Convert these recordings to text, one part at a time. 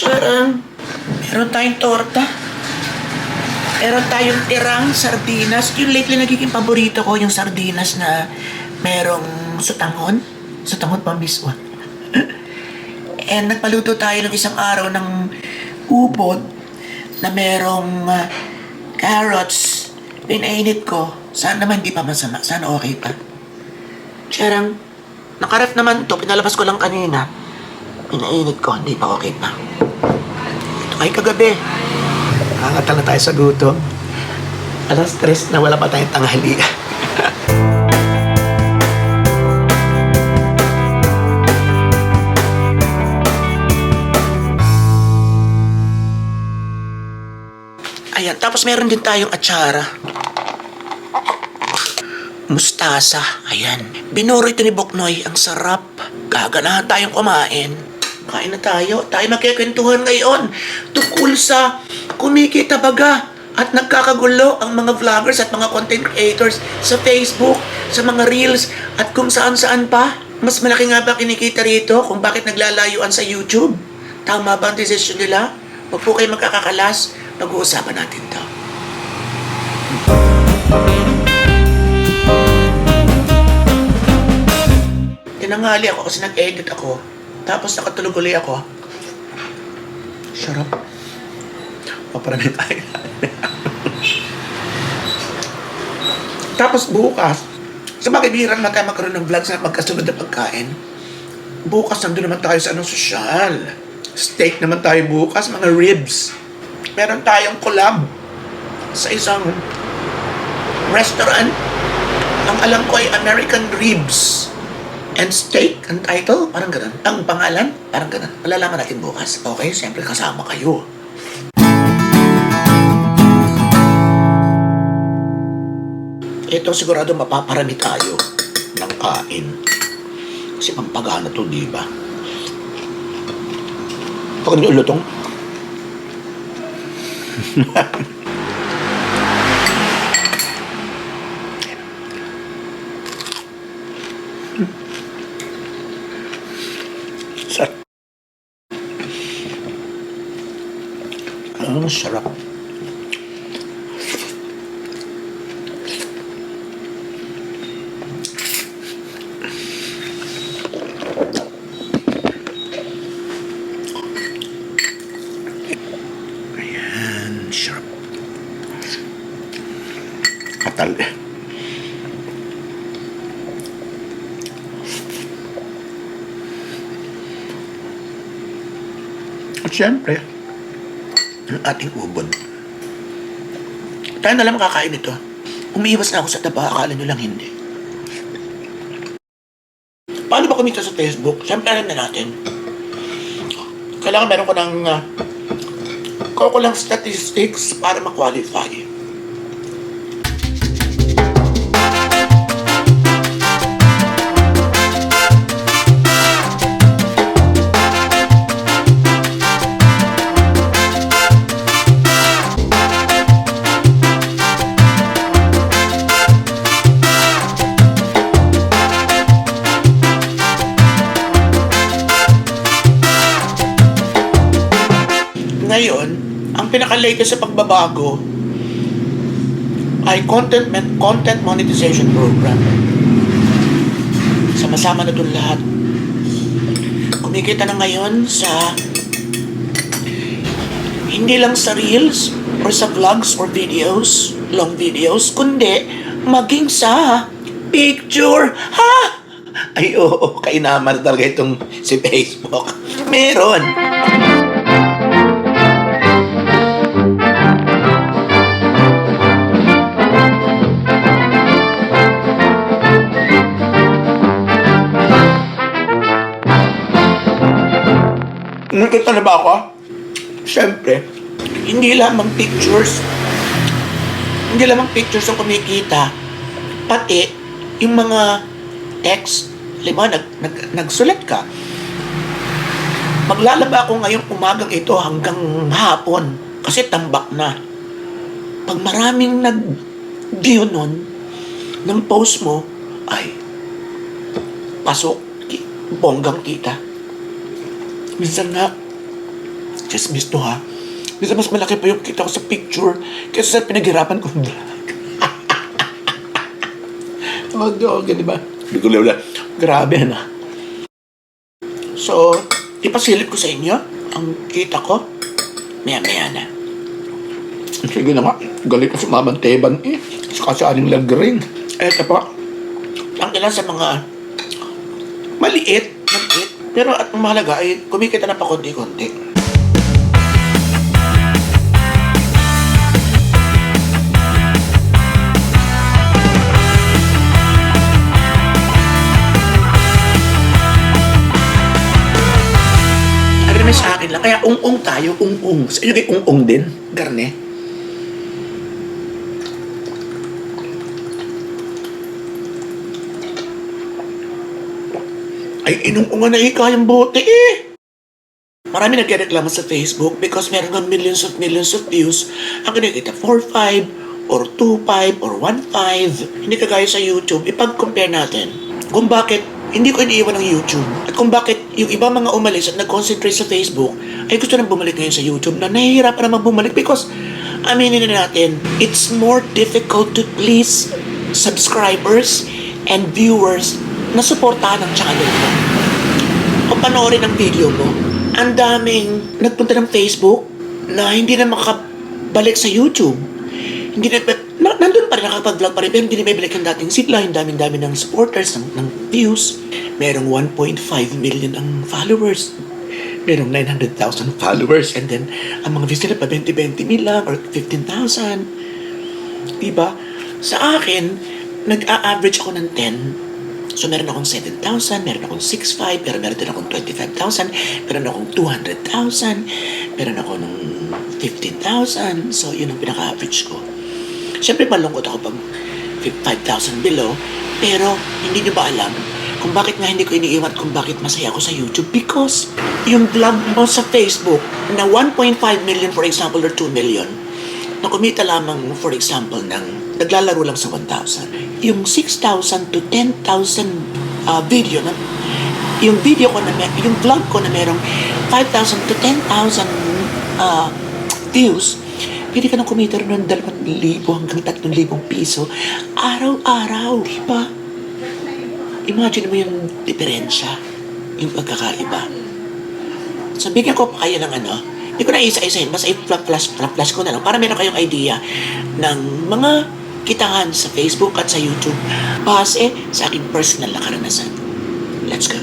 Charang, meron tayong torta. Meron tayong tirang sardinas. Yung lately nagiging paborito ko yung sardinas na merong sutanghon. Sutanghon pa mismo. And nagpaluto tayo ng isang araw ng ubod na merong carrots. Pinainit ko. Sana naman hindi pa masama. Sana okay pa. Charang, nakaref naman to. Pinalabas ko lang kanina. Pinainit ko. Hindi pa okay pa. Ito ay kagabi. Nangangatal na tayo sa gutom. Alas 3 na wala pa tayong tanghali. Ayan, tapos meron din tayong atsara. Mustasa, ayan. Binuro ito ni Boknoy, ang sarap. Gaganahan tayong kumain. Kain na tayo. Tayo magkikwentuhan ngayon tungkol sa kumikita baga at nagkakagulo ang mga vloggers at mga content creators sa Facebook, sa mga reels at kung saan-saan pa. Mas malaki nga ba kinikita rito kung bakit naglalayuan sa YouTube? Tama ba ang desisyon nila? Huwag po kayo magkakakalas. Pag-uusapan natin to. Tinanghali ako kasi nag-edit ako. Tapos nakatulog ulit ako. Sarap. Paparamit tayo. Tapos bukas, sa bagay bihira naman tayo magkaroon ng vlogs na magkasunod na pagkain. Bukas nandun naman tayo sa sosyal. Steak naman tayo bukas, mga ribs. Meron tayong collab sa isang restaurant. Ang alam ko ay American Ribs and Steak ang title, parang ganun. Ang pangalan, parang ganun. Malalaman natin bukas. Okay, siyempre kasama kayo. Ito sigurado mapaparami tayo ng kain. Kasi pampagana to, di ba? Pag niulutong. Ang sarap. Ayan, sarap. Katal eh. At syempre, ang ating ubod. Tayo na lang makakain ito. Umiiwas na ako sa taba, akala nyo lang hindi. Paano ba kumita sa Facebook? Siyempre alam na natin. Kailangan meron ko ng kukulang statistics para ma-qualify. Ngayon, ang pinaka-latest sa pagbabago ay content monetization program. Sama-sama na doon lahat. Kumikita na ngayon sa hindi lang sa reels or sa vlogs or videos, long videos, kundi maging sa picture. Ha? Ay oo, kainaman talaga itong si Facebook. Meron. Nakita na ba ako? Siyempre, hindi lamang pictures ang kumikita, pati yung mga text. Halimbawa, nagsulat ka. Maglalaba ako ngayong umagang ito hanggang hapon kasi tambak na. Pag maraming nag-view nun ng post mo, ay pasok, bonggang kita. Minsan nga, Chismis to ha. Minsan mas malaki pa yung kita ko sa picture kaysa sa pinaghirapan kong vlog. Okay, di ba? Hindi ko wala. Grabe na. So, ipasilip ko sa inyo ang kita ko. Maya-maya na. Sige na nga. Galit na si Mamang Teban eh. Saka sa aning lagring. Eto pa. Ang ilan sa mga maliit. Pero at mahalaga ay kumikita na pa konti-konti. Sa akin lang. Kaya ung-ung tayo, ung-ung. Sa inyo kay ung-ung din, garne. Ay, inung-ungan na ikayang bote eh. Marami nagreklamo sa Facebook because meron ng millions of views. Ang kinikita, 4.5 or 2.5 or 1.5. Hindi kagaya sa YouTube. Ipag-compare natin kung bakit hindi ko iniiwan ng YouTube. At kung bakit yung iba mga umalis at nag-concentrate sa Facebook, ay gusto nang bumalik ngayon sa YouTube na nahihirapan naman bumalik because, aminin na natin, it's more difficult to please subscribers and viewers na suportahan ang channel mo. O panoorin ang video mo. Ang daming nagpunta ng Facebook na hindi na makabalik sa YouTube. Hindi na, nandun pa rin, nakapag-vlog pa rin, pero hindi na may balik ang dating sigla, yung dami-dami ng supporters, ng views. Merong 1.5 million ang followers. Merong 900,000 followers. And then, ang mga views nila pa 20 mil lang or 15,000. Diba? Sa akin, nag-a-average ako ng 10. So, meron akong 7,000, meron akong 6,500, pero meron din akong 25,000, meron akong 200,000, meron ako ng 15,000. So, yun ang pinaka-average ko. Siyempre, malungkot ako pag 5,000 below, pero hindi nyo ba alam kung bakit nga hindi ko iniiwan kung bakit masaya ako sa YouTube? Because yung vlog mo sa Facebook na 1.5 million, for example, or 2 million, na kumita lamang, for example, ng naglalaro lang sa 1,000. Yung 6,000 to 10,000 video na yung video ko na yung vlog ko na merong 5,000 to 10,000 views, pwede ka nang kumita rin ng 2,000 hanggang 3,000 piso araw-araw, di ba? Imagine mo yung diferensya, yung pagkakaiba. So, bigyan ko pa kayo ng hindi ko na isa-isahin, basta i-flash ko na lang para meron kayong idea ng mga kitaan sa Facebook at sa YouTube base sa aking personal na karanasan. Let's go.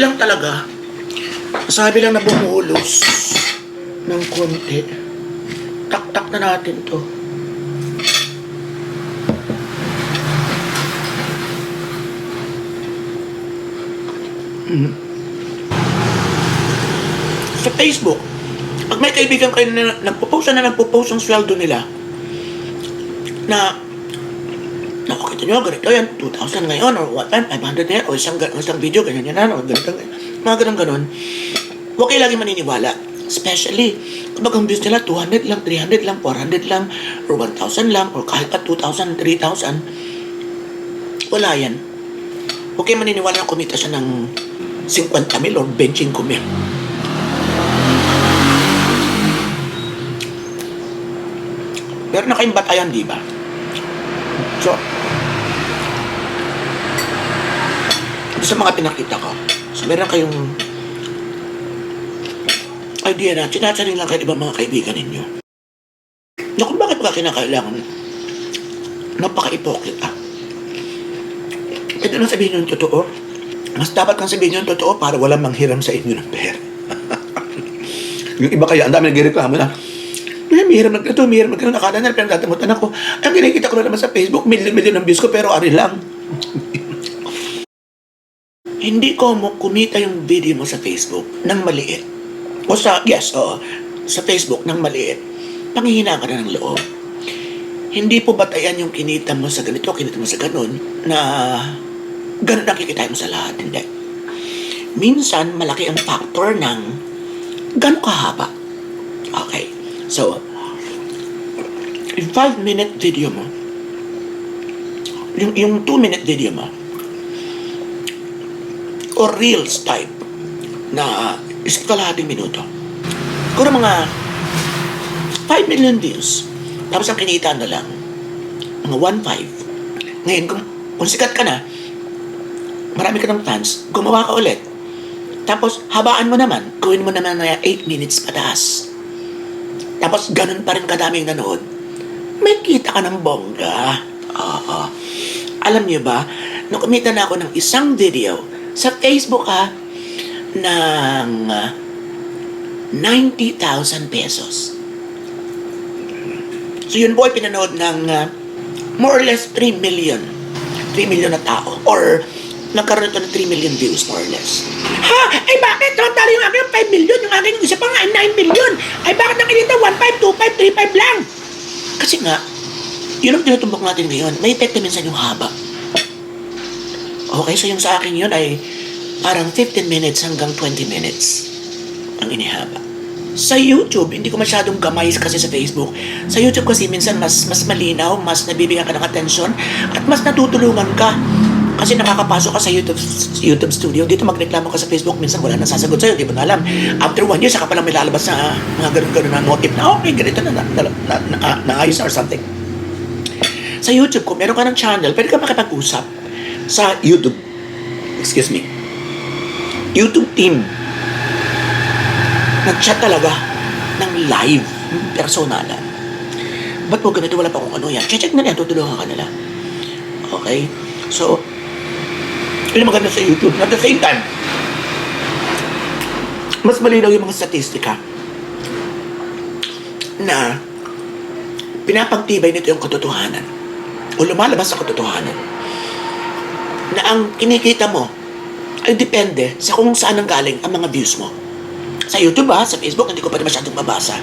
Lang talaga. Sabi lang na bumulos ng konti. Tak-tak na natin to. Sa Facebook, pag may kaibigan kayo na nagpo-post ang sweldo nila na nakakita nyo, ganito yan, 2,000 ngayon, or what time, 500 yan, o isang video, ganyan yan, o ganito, mga ganun. Huwag kayo lagi maniniwala. Especially, kapag ang views nila, 200 lang, 300 lang, 400 lang, or 1,000 lang, or kahit pa 2,000, 3,000, wala yan. Huwag kayo maniniwala na kumita siya ng 50 mil or 25 mil. Pero na kayong batayan, di ba? So, sa mga pinakita ko, so meron kayong idea na sinatsaring lang kayo ibang mga kaibigan ninyo. bakit ba kinakailangan? Napaka-ipokrita. Ito na sabihin yung totoo. Mas dapat kang sabihin yung totoo para walang manghiram sa inyo ng pera. Yung iba kaya, ang dami nagreklamo na, mihiram na ito, mihiram na ito, nakala na, pinagtatamutan ako. Ang kinikita ko na naman sa Facebook, million ng views ko, pero ari lang. Hindi ko kumita yung video mo sa Facebook ng maliit. O sa Facebook ng maliit. Panghihina ka na ng loob. Hindi po batayan yung kinita mo sa ganito, kinita mo sa ganun, na ganun ang kikitain mo sa lahat. Hindi. Minsan, malaki ang factor ng gano'ng kahaba. Okay. So, yung 5-minute video mo, yung 2-minute video mo, or reels type, na isang kalahating minuto, kung mga 5 million views, tapos ang kinita na lang, mga 1.5. Ngayon, kung sikat ka na, marami ka ng fans, gumawa ka ulit. Tapos, habaan mo naman, gawin mo naman na 8 minutes pataas. Tapos, ganun pa rin kadaming nanood. May kita ka ng bongga. Oo. Alam niyo ba, nung kumita na ako ng isang video sa Facebook ng 90,000 pesos. So, yun po ay pinanood ng more or less 3 million. 3 million na tao. Or, nagkaroon ito ng 3 million views, more or less. Ha? Ay bakit? Total yung aking 5 million, yung aking isa pa nga ay 9 million. Ay bakit nakikita 1.5, 2.5, 3.5 lang? Kasi nga, yun ang tinutumbok natin ngayon. May epekto minsan yung haba. Okay, so yung sa akin yun ay parang 15 minutes hanggang 20 minutes ang inihaba. Sa YouTube, hindi ko masyadong gamay kasi sa Facebook. Sa YouTube kasi minsan mas malinaw, mas nabibigyan ka ng atensyon, at mas natutulungan ka. Kasi nakakapasok ka sa YouTube studio, dito magreklamo ka sa Facebook, minsan wala nang sasagot sa'yo, di mo na alam. After 1 year, saka palang may lalabas na mga ganun-ganun na notif na, okay, ganito na naayos na or something. Sa YouTube, kung meron ka ng channel, pwede ka makipag-usap sa YouTube. Excuse me. YouTube team. Nag-chat talaga ng live, personalan. Ba't mo ganito? Wala pa kung ano yan. Check na yan, tutulungan ka nila. Okay? So, yun ang maganda sa YouTube. At the same time, mas malinaw yung mga statistika na pinapagtibay nito yung katotohanan o lumalabas sa katotohanan na ang kinikita mo ay depende sa kung saan ang galing ang mga views mo. Sa YouTube sa Facebook, hindi ko pa rin masyadong mabasa.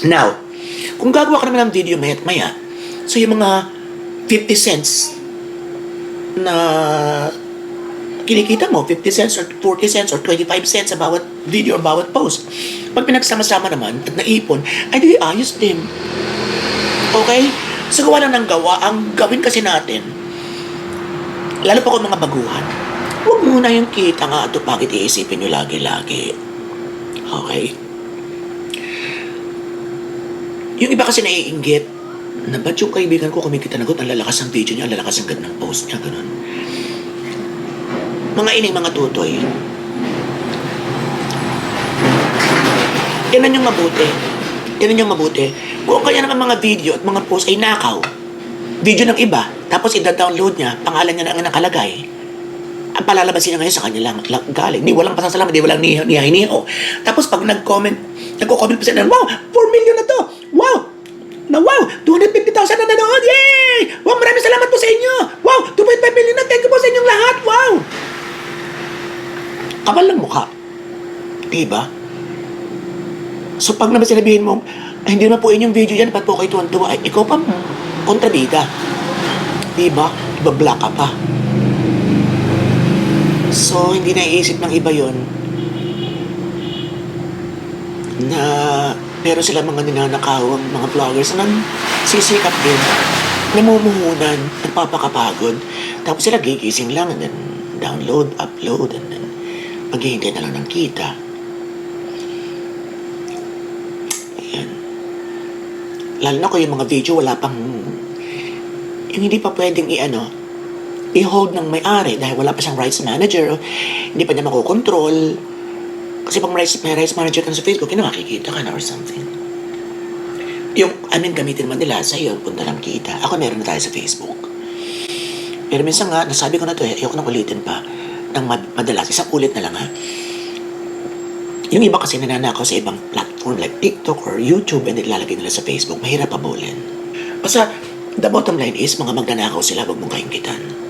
Now, kung gagawa ka naman ng video maya, so yung mga 50 cents na kinikita mo, 50 cents or 40 cents or 25 cents sa bawat video or bawat post, pag pinagsama-sama naman at naipon, ay di ayos din. Okay? So gawa lang ng gawa. Ang gawin kasi natin, lalo pa kung mga baguhan, huwag muna yung kita nga ito, bakit iisipin nyo lagi-lagi. Okay? Yung iba kasi naiinggit, na ba't yung kaibigan ko kumikita na ang lalakas ng video niya, ang lalakas ng ganda ng post niya, ganun. Mga ining mga tutoy. Yan yung mabuti. Yan yung mabuti. Kung kaya ng mga video at mga post ay nakaw, video ng iba, tapos i-download niya, pangalan niya na ang nakalagay, ang palalabasin niya ngayon sa kanya lang galing. Di walang pasasalamat, di walang niya-niho. Tapos pag nagko-comment pa sila, wow, 4 million na to! Wow! Na wow! 250,000 na nanood! Yay! Wow, maraming salamat po sa inyo! Wow! 2.5 million na! Thank you po sa inyong lahat! Wow! Kapal ng mukha. Diba? So pag naman sinabihin mo, ay, hindi naman po inyong video yan, ba't po kayo tuwan-tuwa? Ay, ikaw pa kontrabida. Diba? Ibablock ka pa. So, hindi naiisip ng iba yon na pero sila mga ninanakawang mga vloggers na sisikat din, namumuhunan, nagpapakapagod. Tapos sila gigising lang and then download, upload, and then maghihintay na lang ng kita. Ayan. Lalo na kung yung mga video wala pang yung hindi pa pwedeng i-hold ng may-ari dahil wala pa siyang rights manager, hindi pa niya makokontrol. Kasi pag may rights manager ka na sa Facebook, yun makikita ka na or something. Yung, gamitin man nila sa iyo, punta lang kita. Ako meron na tayo sa Facebook. Pero minsan nga, nasabi ko na to ayoko nang ulitin pa. Nang madalas, isang ulit na lang ha. Yung iba kasi nananakaw sa ibang platform like TikTok or YouTube and ilalagay nila sa Facebook, mahirap pabulin. Basta, the bottom line is, mga magnanakaw sila, wag mong kainggitan.